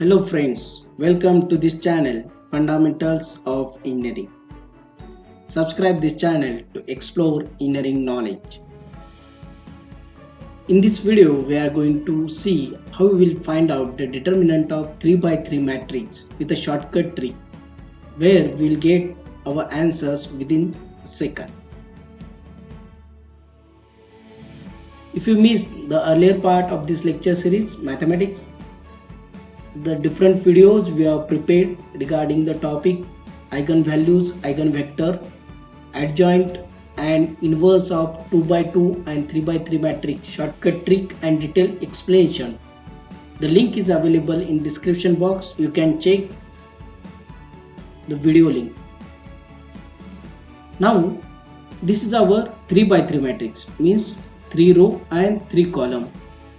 Hello friends, welcome to this channel Fundamentals of Engineering. Subscribe this channel to explore engineering knowledge. In this video we are going to see how we will find out the determinant of 3x3 matrix with a shortcut trick where we will get our answers within a second. If you missed the earlier part of this lecture series mathematics, the different videos we have prepared regarding the topic eigenvalues, eigenvector, adjoint and inverse of 2x2 and 3x3 matrix, shortcut trick and detailed explanation. The link is available in description box. You can check the video link. Now this is our 3x3 matrix, means 3 row and 3 column.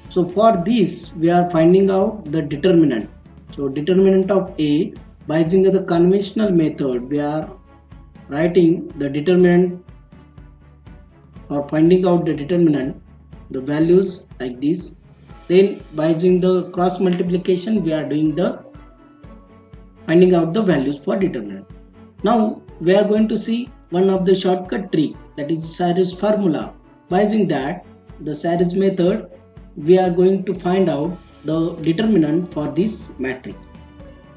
So for this we are finding out the determinant. So determinant of A, by using the conventional method we are writing the determinant or finding out the determinant, the values like this. Then by using the cross multiplication we are doing the finding out the values for determinant. Now we are going to see one of the shortcut trick, that is Sari's formula. By using that, the Sari's method, we are going to find out the determinant for this matrix.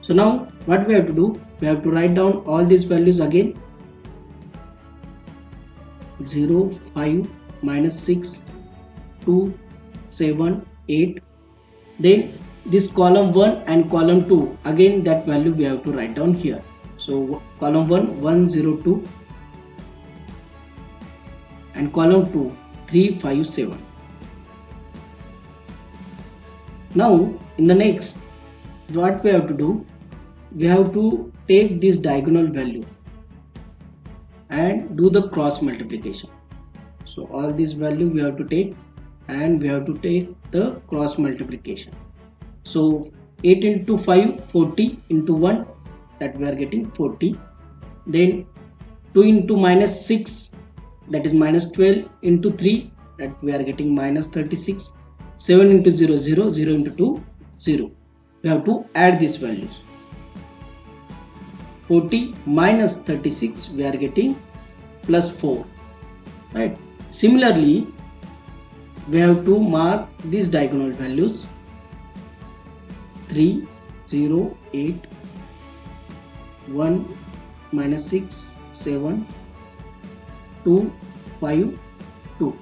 So now what we have to do, we have to write down all these values again. 0, 5, minus 6, 2, 7, 8. Then this column 1 and column 2, again that value we have to write down here. So column 1, 1, 0, 2 and column 2, 3, 5, 7. Now in the next, what we have to do, we have to take this diagonal value and do the cross multiplication. So all this value we have to take and we have to take the cross multiplication. So 8 into 5, 40 into 1, that we are getting 40. Then 2 into minus 6, that is minus 12 into 3, that we are getting minus 36. 7 into 0, 0, 0 into 2, 0. We have to add these values. 40 minus 36, we are getting plus 4. Right. Similarly, we have to mark these diagonal values. 3, 0, 8, 1, minus 6, 7, 2, 5, 2.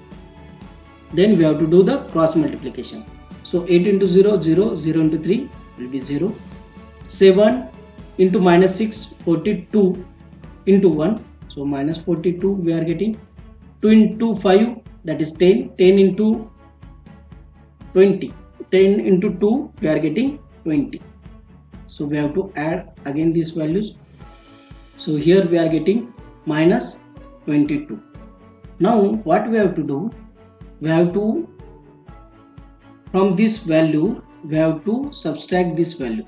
Then we have to do the cross multiplication. So 8 into 0, 0, 0 into 3 will be 0. 7 into minus 6, 42 into 1. So minus 42 we are getting. 2 into 5, that is 10. 10 into 20. 10 into 2 we are getting 20. So we have to add again these values. So here we are getting minus 22. Now what we have to do, we have to, from this value we have to subtract this value,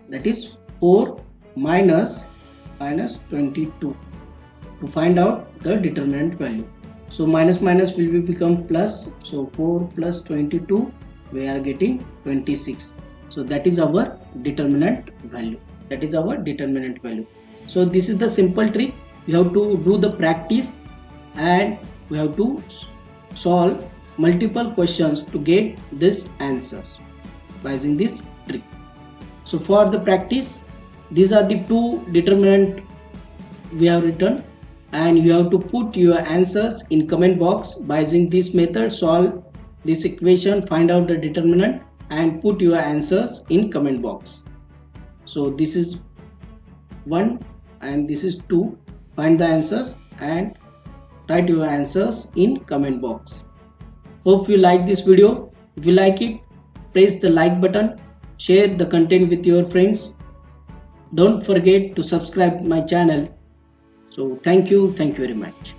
that is 4 minus 22 to find out the determinant value. So minus minus will become plus, so 4 plus 22 we are getting 26. So that is our determinant value, that is our determinant value. So this is the simple trick. You have to do the practice and we have to solve multiple questions to get these answers by using this trick. So for the practice, these are the two determinant we have written and you have to put your answers in comment box. By using this method, solve this equation, find out the determinant and put your answers in comment box. So this is 1 and this is 2. Find the answers and write your answers in comment box. Hope you like this video. If you like it, press the like button, share the content with your friends. Don't forget to subscribe my channel. So thank you very much.